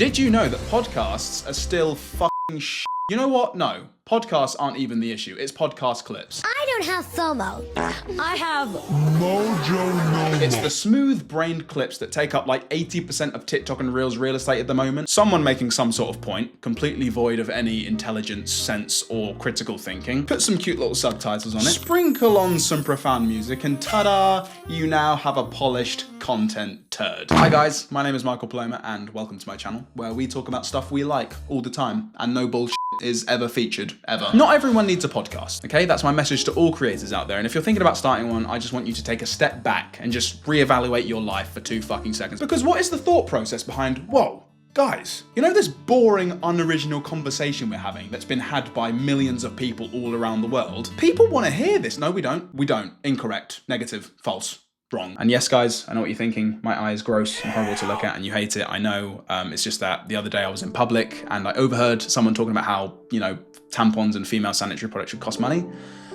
Did you know that podcasts are still fucking shit? You know what? No. Podcasts aren't even the issue. It's podcast clips. I don't have FOMO. I have Mojo no. It's the smooth-brained clips that take up like 80% of TikTok and Reels real estate at the moment. Someone making some sort of point, completely void of any intelligence, sense, or critical thinking. Put some cute little subtitles on it. Sprinkle on some profound music, and ta-da! You now have a polished content turd. Hi guys, my name is Michael Paloma, and welcome to my channel, where we talk about stuff we like all the time, and no bullshit is ever featured, ever. Not everyone needs a podcast, okay? That's my message to all creators out there. And if you're thinking about starting one, I just want you to take a step back and just reevaluate your life for 2 fucking seconds. Because what is the thought process behind, whoa, guys, you know this boring, unoriginal conversation we're having that's been had by millions of people all around the world? People want to hear this. No, we don't. We don't. Incorrect. Negative. False. Wrong. And yes, guys, I know what you're thinking. My eye is gross and horrible to look at, and you hate it. I know. It's just that the other day I was in public and I overheard someone talking about how, you know, tampons and female sanitary products should cost money.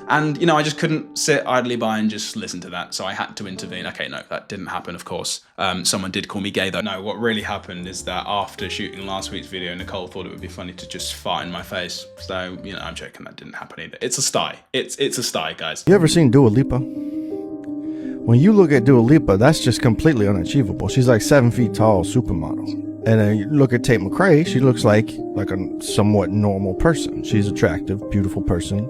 And, you know, I just couldn't sit idly by and just listen to that. So I had to intervene. Okay, no, that didn't happen, of course. Someone did call me gay, though. No, what really happened is that after shooting last week's video, Nicole thought it would be funny to just fart in my face. So, you know, I'm joking. That didn't happen either. It's a sty. It's a sty, guys. You ever seen Dua Lipa? When you look at Dua Lipa, that's just completely unachievable. She's like 7 feet tall, supermodel. And then you look at Tate McRae, she looks like a somewhat normal person. She's attractive, beautiful person,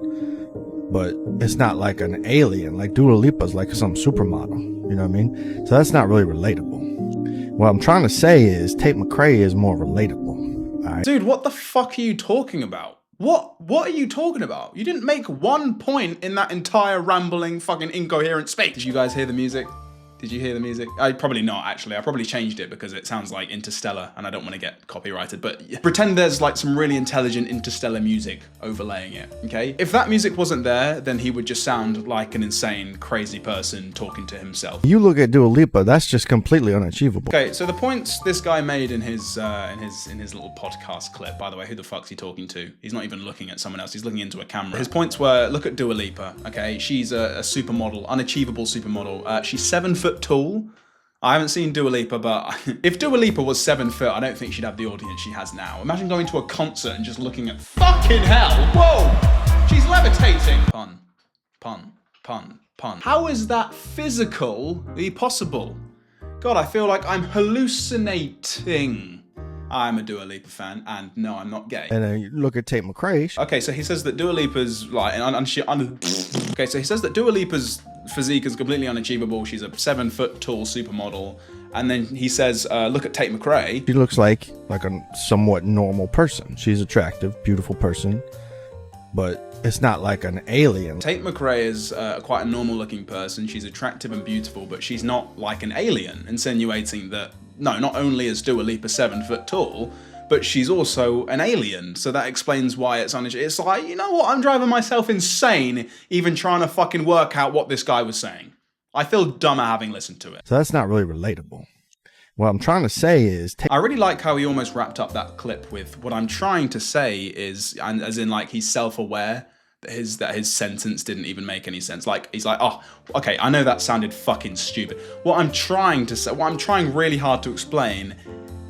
but it's not like an alien. Like Dua Lipa's like some supermodel, you know what I mean? So that's not really relatable. What I'm trying to say is Tate McRae is more relatable. All right? Dude, what the fuck are you talking about? What are you talking about? You didn't make one point in that entire rambling fucking incoherent speech. Did you guys hear the music? Did you hear the music? Probably not, actually. I probably changed it because it sounds like Interstellar and I don't want to get copyrighted, but pretend there's like some really intelligent Interstellar music overlaying it, okay? If that music wasn't there, then he would just sound like an insane, crazy person talking to himself. You look at Dua Lipa, that's just completely unachievable. Okay, so the points this guy made in his little podcast clip, by the way, who the fuck's he talking to? He's not even looking at someone else, he's looking into a camera. His points were, look at Dua Lipa, okay? She's a supermodel, unachievable supermodel. She's 7 foot tall. I haven't seen Dua Lipa, but if Dua Lipa was 7 foot, I don't think she'd have the audience she has now. Imagine going to a concert and just looking at fucking hell. Whoa, she's levitating. Pun, pun, pun, pun. How is that physically possible? God, I feel like I'm hallucinating. I'm a Dua Lipa fan, and no, I'm not gay. And then you look at Tate McRae. Okay, so he says that Dua Lipa's like, okay, so he says that Dua Lipa's physique is completely unachievable. She's a 7 foot tall supermodel, and then he says, look at Tate McRae. She looks like a somewhat normal person. She's attractive, beautiful person, but it's not like an alien. Tate McRae is quite a normal looking person. She's attractive and beautiful, but she's not like an alien, insinuating that, no, not only is Dua Lipa 7 foot tall, but she's also an alien. So that explains why it's like, you know what? I'm driving myself insane even trying to fucking work out what this guy was saying. I feel dumber having listened to it. So that's not really relatable. What I'm trying to say is... I really like how he almost wrapped up that clip with, what I'm trying to say is, and as in like he's self-aware that his sentence didn't even make any sense. Like, he's like, oh, okay, I know that sounded fucking stupid. What I'm trying to say, what I'm trying really hard to explain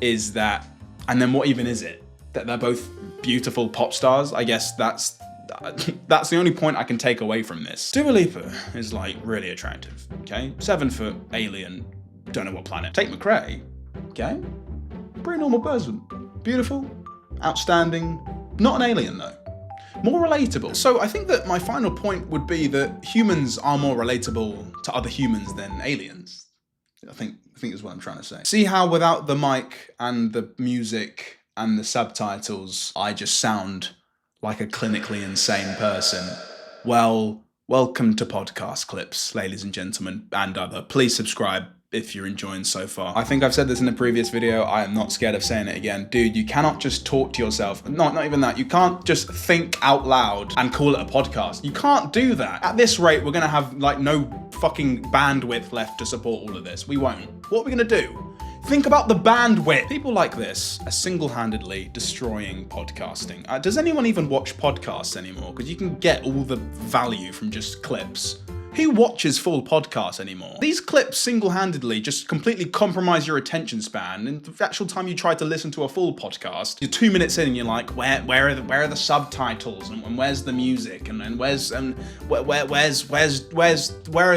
is that, and then what even is it? That they're both beautiful pop stars? I guess that's the only point I can take away from this. Dua Lipa is like really attractive, okay? 7 foot, alien, don't know what planet. Tate McRae, okay? Pretty normal person. Beautiful, outstanding, not an alien though. More relatable. So I think that my final point would be that humans are more relatable to other humans than aliens. I think is what I'm trying to say. See how without the mic and the music and the subtitles, I just sound like a clinically insane person? Well, welcome to podcast clips, ladies and gentlemen, and other. Please subscribe if you're enjoying so far. I think I've said this in a previous video. I am not scared of saying it again. Dude, you cannot just talk to yourself. Not even that. You can't just think out loud and call it a podcast. You can't do that. At this rate, we're gonna have like no fucking bandwidth left to support all of this. We won't. What are we gonna do? Think about the bandwidth. People like this are single-handedly destroying podcasting. Does anyone even watch podcasts anymore? Because you can get all the value from just clips. Who watches full podcasts anymore? These clips single-handedly just completely compromise your attention span. And the actual time you try to listen to a full podcast, you're 2 minutes in and you're like, where are the subtitles and where's the music and where are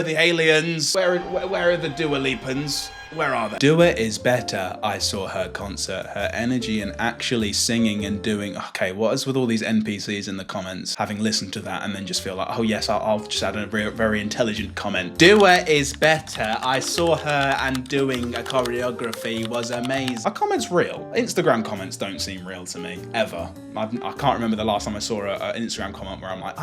the aliens? Where are the Dua Lipans? Where are they? Dua is better. I saw her concert, her energy and actually singing and doing. Okay, what is with all these NPCs in the comments? Having listened to that and then just feel like, oh yes, I'll just add a very intelligent comment. Dua is better. I saw her and doing a choreography was amazing. Are comments real? Instagram comments don't seem real to me, ever. I can't remember the last time I saw an Instagram comment where I'm like,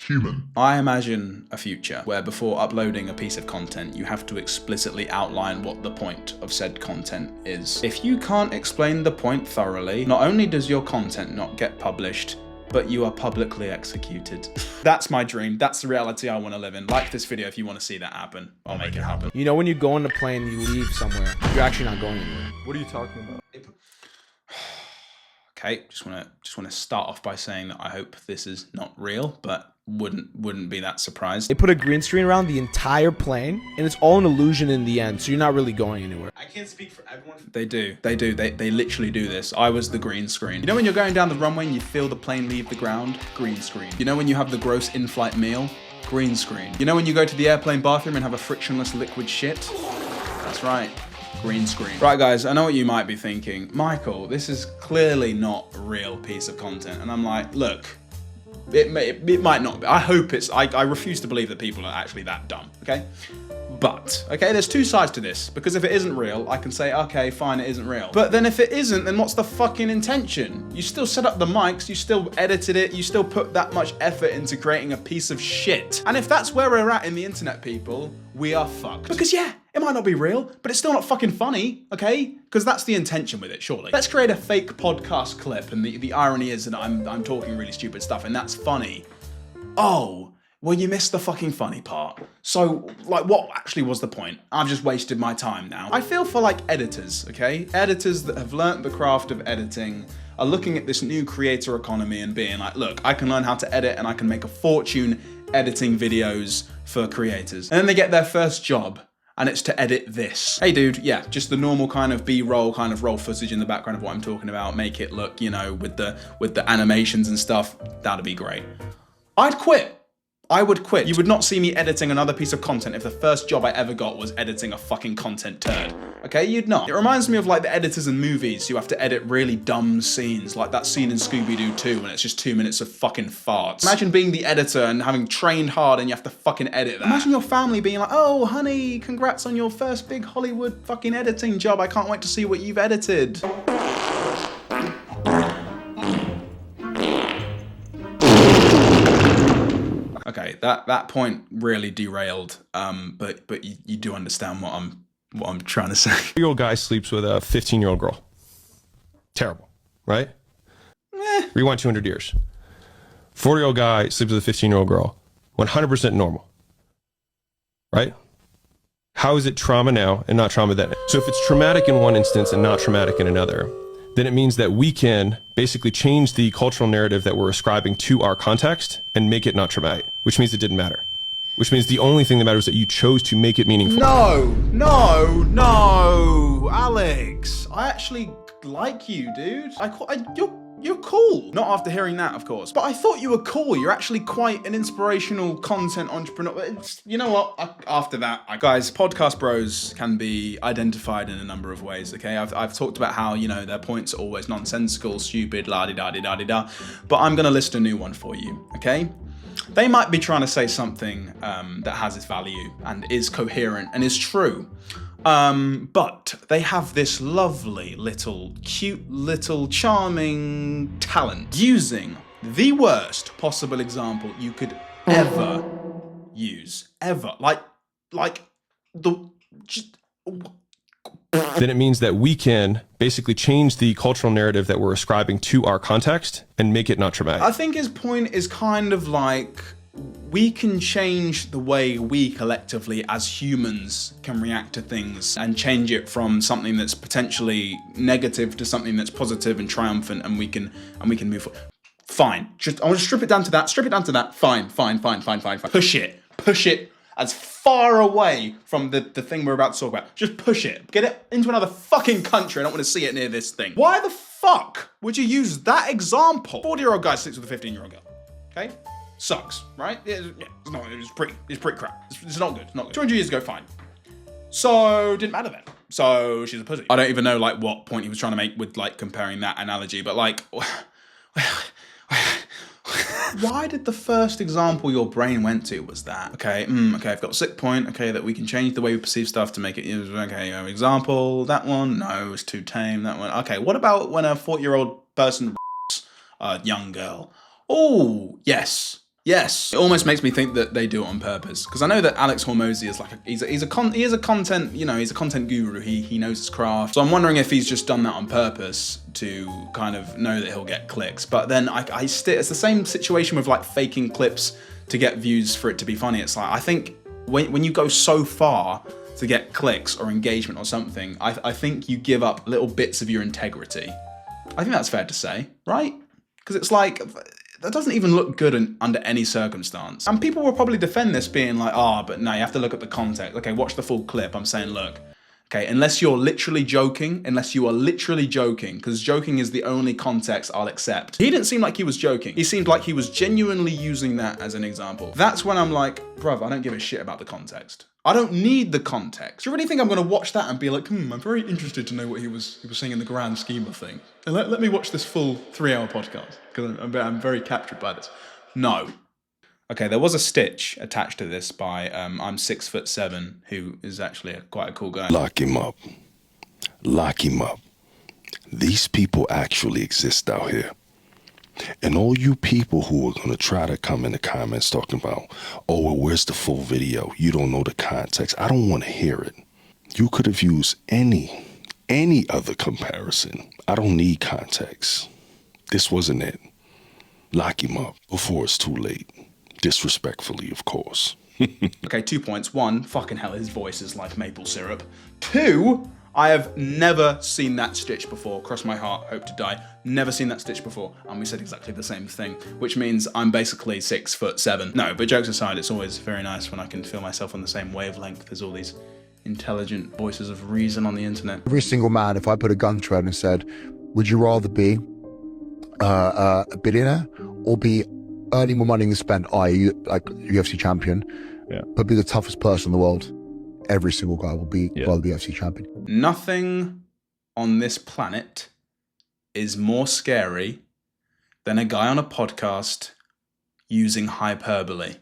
Human. I imagine a future where before uploading a piece of content, you have to explicitly outline what the point of said content is. If you can't explain the point thoroughly, not only does your content not get published, but you are publicly executed. That's my dream. That's the reality I want to live in. Like this video if you want to see that happen. I'll make it happen. You know when you go on a plane, you leave somewhere, you're actually not going anywhere. What are you talking about? Okay, just want to start off by saying that I hope this is not real, but wouldn't be that surprised. They put a green screen around the entire plane, and it's all an illusion in the end, so you're not really going anywhere. I can't speak for everyone. They do. They literally do this. I was the green screen. You know when you're going down the runway and you feel the plane leave the ground? Green screen. You know when you have the gross in-flight meal? Green screen. You know when you go to the airplane bathroom and have a frictionless liquid shit? That's right. Green screen. Right guys, I know what you might be thinking. Michael, this is clearly not a real piece of content. And I'm like, look, it might not be. I hope it's, I refuse to believe that people are actually that dumb, okay? But, okay, there's two sides to this, because if it isn't real, I can say, okay, fine, it isn't real. But then if it isn't, then what's the fucking intention? You still set up the mics, you still edited it, you still put that much effort into creating a piece of shit. And if that's where we're at in the internet, people, we are fucked. Because yeah, it might not be real, but it's still not fucking funny, okay? Because that's the intention with it, surely. Let's create a fake podcast clip, and the irony is that I'm talking really stupid stuff, and that's funny. Oh. Well, you missed the fucking funny part. So, like, what actually was the point? I've just wasted my time now. I feel for, like, editors, okay? Editors that have learnt the craft of editing are looking at this new creator economy and being like, look, I can learn how to edit and I can make a fortune editing videos for creators. And then they get their first job and it's to edit this. Hey dude, yeah, just the normal kind of B-roll, kind of roll footage in the background of what I'm talking about, make it look, you know, with the animations and stuff, that'd be great. I'd quit. I would quit. You would not see me editing another piece of content if the first job I ever got was editing a fucking content turd. Okay, you'd not. It reminds me of like the editors in movies who have to edit really dumb scenes, like that scene in Scooby-Doo 2 when it's just 2 minutes of fucking farts. Imagine being the editor and having trained hard and you have to fucking edit that. Imagine your family being like, oh honey, congrats on your first big Hollywood fucking editing job. I can't wait to see what you've edited. Okay, that point really derailed, but you do understand what I'm trying to say. 40-year-old guy sleeps with a 15-year-old girl. Terrible, right? Rewind 200 years. 40-year-old guy sleeps with a 15-year-old girl. 100% normal, right? How is it trauma now and not trauma then? So if it's traumatic in one instance and not traumatic in another, then it means that we can basically change the cultural narrative that we're ascribing to our context and make it not traumatic, which means it didn't matter. Which means the only thing that matters is that you chose to make it meaningful. No, Alex. I actually like you, dude. You're cool. Not after hearing that, of course. But I thought you were cool. You're actually quite an inspirational content entrepreneur. You know what? After that, guys, podcast bros can be identified in a number of ways, okay? I've talked about how, you know, their points are always nonsensical, stupid, la-di-da-di-da-di-da. But I'm going to list a new one for you, okay? They might be trying to say something that has its value and is coherent and is true. But they have this lovely little, cute little, charming talent using the worst possible example you could ever use. Ever. Then it means that we can basically change the cultural narrative that we're ascribing to our context and make it not traumatic. I think his point is kind of like, we can change the way we collectively as humans can react to things and change it from something that's potentially negative to something that's positive and triumphant, and we can move forward. Fine. I want to strip it down to that. Fine. Push it. push it as far away from the thing we're about to talk about. Just push it. Get it into another fucking country. I don't want to see it near this thing. Why the fuck would you use that example? 40-year-old guy sleeps with a 15-year-old girl. Okay? Sucks, right? It's pretty crap. It's not good. Not good. 200 years ago, fine. So, didn't matter then. So, she's a pussy. I don't even know, like, what point he was trying to make with, like, comparing that analogy, but, like... Why did the first example your brain went to was that? Okay, I've got a sick point, okay, that we can change the way we perceive stuff to make it, okay, example, that one, no, it's too tame, that one. Okay, what about when a 40-year-old person a young girl? Oh, yes. Yes, it almost makes me think that they do it on purpose, because I know that Alex Hormozy is like he is a content, you know, he's a content guru. He knows his craft. So I'm wondering if he's just done that on purpose to kind of know that he'll get clicks. But then it's the same situation with like faking clips to get views for it to be funny. It's like I think when you go so far to get clicks or engagement or something, I think you give up little bits of your integrity. I think that's fair to say, right? Because it's like. That doesn't even look good under any circumstance. And people will probably defend this being like, but no, you have to look at the context. Okay, watch the full clip. I'm saying, look, okay, unless you are literally joking, because joking is the only context I'll accept. He didn't seem like he was joking. He seemed like he was genuinely using that as an example. That's when I'm like, bruv, I don't give a shit about the context. I don't need the context. Do you really think I'm gonna watch that and be like, I'm very interested to know what he was saying in the grand scheme of things. And let me watch this full 3-hour podcast, because I'm very captured by this. No. Okay, there was a stitch attached to this by I'm 6'7", who is actually quite a cool guy. Lock him up. Lock him up. These people actually exist out here. And all you people who are going to try to come in the comments talking about, oh, well, where's the full video? You don't know the context. I don't want to hear it. You could have used any other comparison. I don't need context. This wasn't it. Lock him up before it's too late. Disrespectfully, of course. Okay, 2 points. 1, fucking hell, his voice is like maple syrup. 2, I have never seen that stitch before. Cross my heart, hope to die. Never seen that stitch before. And we said exactly the same thing, which means I'm basically 6'7". No, but jokes aside, it's always very nice when I can feel myself on the same wavelength as all these intelligent voices of reason on the internet. Every single man, if I put a gun to her and said, would you rather be a billionaire or be earning more money than spent, i.e. like UFC champion, but be the toughest person in the world? Every single guy will be rather be UFC champion. Nothing on this planet is more scary than a guy on a podcast using hyperbole.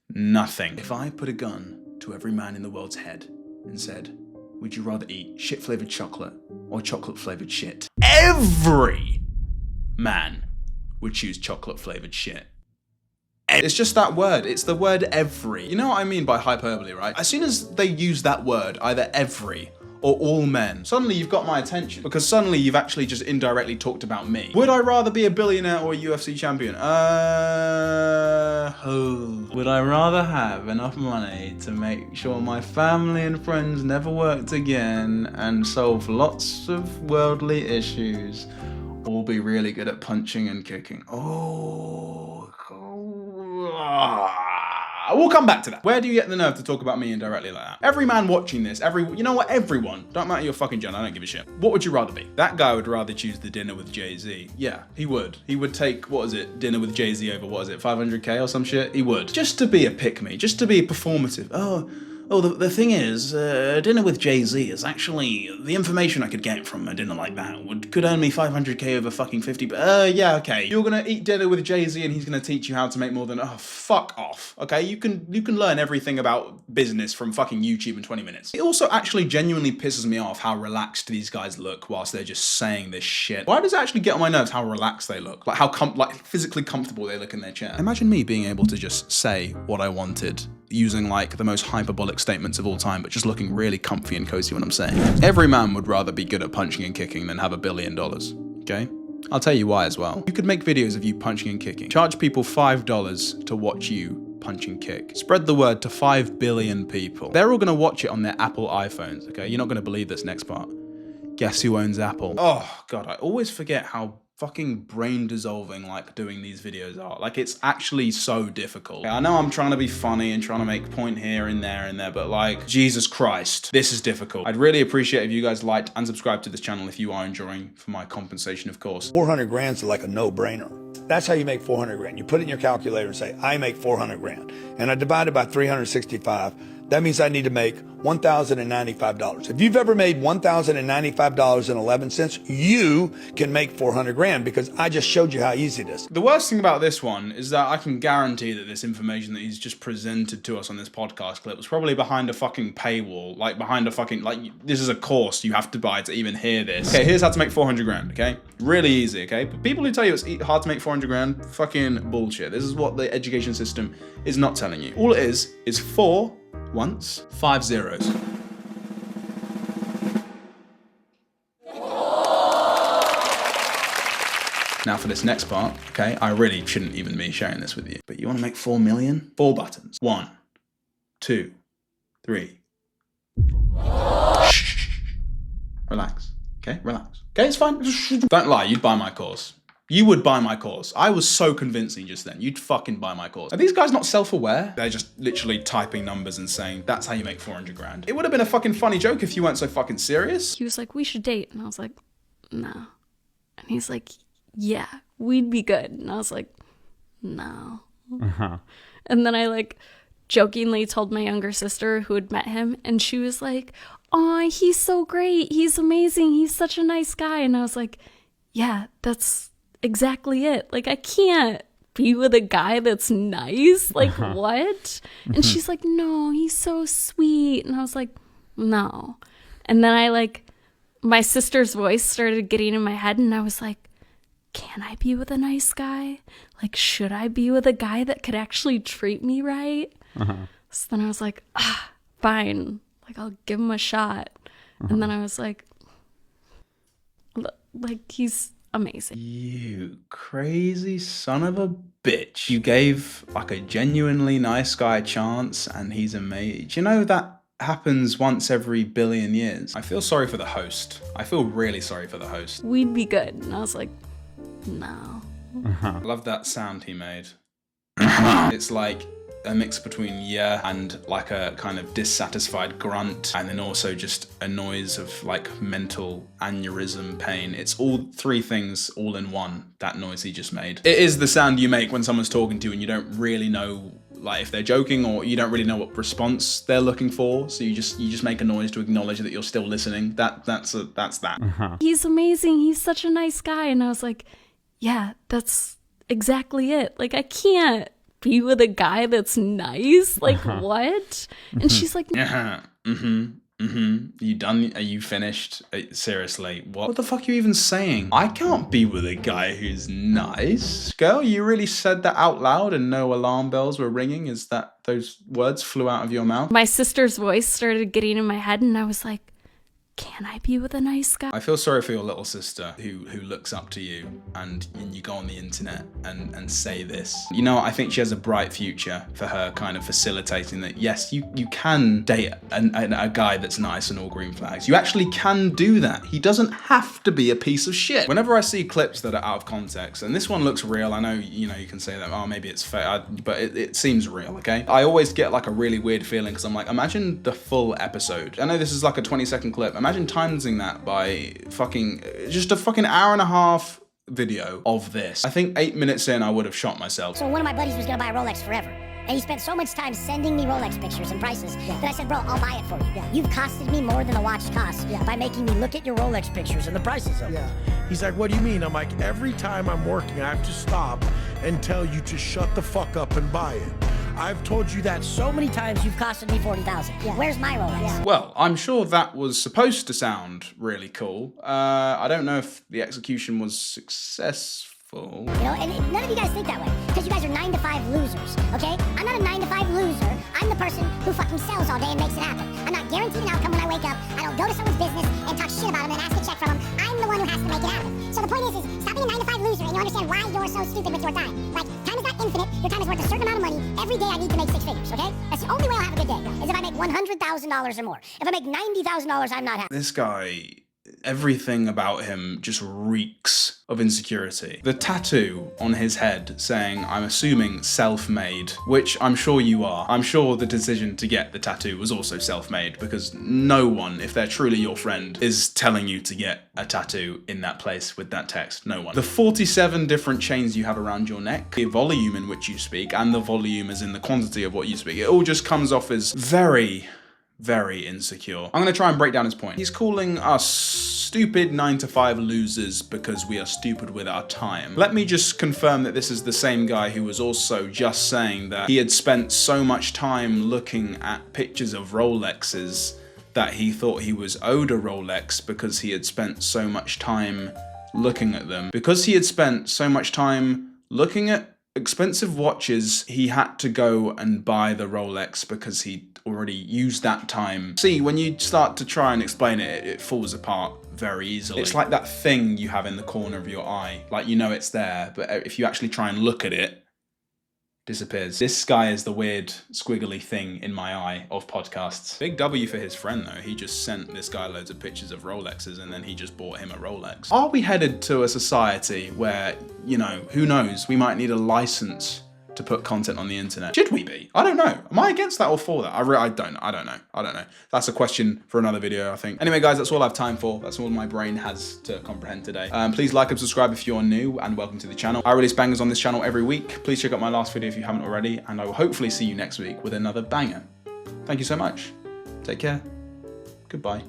Nothing. If I put a gun to every man in the world's head and said, would you rather eat shit-flavored chocolate or chocolate-flavored shit? Every man would choose chocolate-flavored shit. It's just that word. It's the word every. You know what I mean by hyperbole, right? As soon as they use that word, either every or all men, suddenly you've got my attention, because suddenly you've actually just indirectly talked about me. Would I rather be a billionaire or a UFC champion? Would I rather have enough money to make sure my family and friends never worked again and solve lots of worldly issues, or be really good at punching and kicking? We'll come back to that. Where do you get the nerve to talk about me indirectly like that? Every man watching this, you know what, everyone, don't matter your fucking gender, I don't give a shit. What would you rather be? That guy would rather choose the dinner with Jay-Z. Yeah, he would. He would take, dinner with Jay-Z over, 500k or some shit? He would. Just to be a pick-me, just to be performative. The thing is, dinner with Jay-Z is actually, the information I could get from a dinner like that could earn me 500k over fucking 50, yeah, okay. You're gonna eat dinner with Jay-Z and he's gonna teach you how to make more than, fuck off, okay? You can learn everything about business from fucking YouTube in 20 minutes. It also actually genuinely pisses me off how relaxed these guys look whilst they're just saying this shit. Why does it actually get on my nerves how relaxed they look? Like how physically comfortable they look in their chair. Imagine me being able to just say what I wanted, using like the most hyperbolic statements of all time, but just looking really comfy and cozy when I'm saying it. Every man would rather be good at punching and kicking than have $1 billion, okay? I'll tell you why as well. You could make videos of you punching and kicking. Charge people $5 to watch you punch and kick. Spread the word to 5 billion people. They're all gonna watch it on their Apple iPhones, okay? You're not gonna believe this next part. Guess who owns Apple? Oh God, I always forget how fucking brain dissolving like doing these videos are. Like, it's actually so difficult. I know I'm trying to be funny and trying to make point here and there, but like, Jesus Christ, this is difficult. I'd really appreciate if you guys liked and subscribed to this channel if you are enjoying, for my compensation, of course. 400 grand's like a no-brainer. That's how you make 400 grand. You put it in your calculator and say, I make 400 grand. And I divide it by 365. That means I need to make $1,095. If you've ever made $1,095.11, you can make 400 grand because I just showed you how easy it is. The worst thing about this one is that I can guarantee that this information that he's just presented to us on this podcast clip was probably behind a fucking paywall, like behind a fucking, like, this is a course you have to buy to even hear this. Okay, here's how to make 400 grand, okay? Really easy, okay? But people who tell you it's hard to make 400 grand, fucking bullshit. This is what the education system is not telling you. All it is 4 once, 5 zeros. Now for this next part, okay, I really shouldn't even be sharing this with you, but you want to make 4 million? 4 buttons. 1, 2, 3. Shh. Relax, okay, relax. Okay, it's fine. Don't lie, you'd buy my course. You would buy my course. I was so convincing just then. You'd fucking buy my course. Are these guys not self-aware? They're just literally typing numbers and saying, that's how you make 400 grand. It would have been a fucking funny joke if you weren't so fucking serious. He was like, we should date. And I was like, no. And he's like, yeah, we'd be good. And I was like, no. And then I like jokingly told my younger sister who had met him, and she was like, oh, he's so great. He's amazing. He's such a nice guy. And I was like, yeah, that's exactly it. Like, I can't be with a guy that's nice. Like, what? And she's like, no, he's so sweet. And I was like, no. And then I like, my sister's voice started getting in my head, and I was like, can I be with a nice guy? Like, should I be with a guy that could actually treat me right? So then I was like, fine. Like, I'll give him a shot. And then I was like, he's amazing. You crazy son of a bitch. You gave like a genuinely nice guy a chance and he's amazing. You know that happens once every billion years. I feel sorry for the host. I feel really sorry for the host. We'd be good. And I was like, no. I love that sound he made. It's like a mix between yeah and like a kind of dissatisfied grunt, and then also just a noise of like mental aneurysm pain. It's all three things all in one, that noise he just made. It is the sound you make when someone's talking to you and you don't really know like if they're joking, or you don't really know what response they're looking for, so you just make a noise to acknowledge that you're still listening. That's that. He's amazing. He's such a nice guy. And I was like, yeah, that's exactly it. Like, I can't be with a guy that's nice. Like, what? And she's like, you done? Are you finished? Seriously, what the fuck are you even saying? I can't be with a guy who's nice. Girl, you really said that out loud and no alarm bells were ringing? Is that those words flew out of your mouth? My sister's voice started getting in my head, and I was like, can I be with a nice guy? I feel sorry for your little sister who looks up to you, and you go on the internet and say this. You know, I think she has a bright future for her kind of facilitating that. Yes, you can date a guy that's nice and all green flags. You actually can do that. He doesn't have to be a piece of shit. Whenever I see clips that are out of context, and this one looks real, I know, you know, you can say that, oh, maybe it's fake, but it seems real, okay? I always get like a really weird feeling because I'm like, imagine the full episode. I know this is like a 20-second clip. Imagine timesing that by just a fucking hour and a half video of this. I think 8 minutes in, I would have shot myself. So one of my buddies was gonna buy a Rolex forever. And he spent so much time sending me Rolex pictures and prices that I said, bro, I'll buy it for you. You've costed me more than the watch costs by making me look at your Rolex pictures and the prices of them. He's like, what do you mean? I'm like, every time I'm working, I have to stop and tell you to shut the fuck up and buy it. I've told you that so many times. You've costed me $40,000. Where's my Rolex? Well, I'm sure that was supposed to sound really cool. I don't know if the execution was successful. You know, and none of you guys think that way, because you guys are 9-to-5 losers, okay? I'm not a 9-to-5 loser. I'm the person who fucking sells all day and makes it happen. I'm not guaranteed an outcome when I wake up. I don't go to someone's business and talk shit about them and ask a check from them. I'm the one who has to make it happen. So the point is stop being a 9-to-5 loser and you understand why you're so stupid with your time. Like, time is not infinite. Your time is worth a certain amount of money. Every day I need to make 6 figures, okay? That's the only way I'll have a good day, is if I make $100,000 or more. If I make $90,000, I'm not happy. This guy, everything about him just reeks of insecurity. The tattoo on his head saying, I'm assuming self-made, which I'm sure you are. I'm sure the decision to get the tattoo was also self-made, because no one, if they're truly your friend, is telling you to get a tattoo in that place with that text. No one. The 47 different chains you have around your neck, the volume in which you speak, and the volume as in the quantity of what you speak, it all just comes off as very, very insecure. I'm gonna try and break down his point. He's calling us stupid 9-to-5 losers because we are stupid with our time. Let me just confirm that this is the same guy who was also just saying that he had spent so much time looking at pictures of Rolexes that he thought he was owed a Rolex because he had spent so much time looking at them. Because he had spent so much time looking at expensive watches, he had to go and buy the Rolex because he already used that time. See, when you start to try and explain it, it falls apart very easily. It's like that thing you have in the corner of your eye. Like, you know it's there, but if you actually try and look at it, disappears. This guy is the weird squiggly thing in my eye of podcasts. Big W for his friend though. He just sent this guy loads of pictures of Rolexes and then he just bought him a Rolex. Are we headed to a society where, you know, who knows, we might need a license to put content on the internet? Should we be? I don't know. Am I against that or for that? I don't know. That's a question for another video, I think. Anyway, guys, that's all I have time for. That's all my brain has to comprehend today. Please like and subscribe if you're new, and welcome to the channel. I release bangers on this channel every week. Please check out my last video if you haven't already, and I will hopefully see you next week with another banger. Thank you so much. Take care. Goodbye.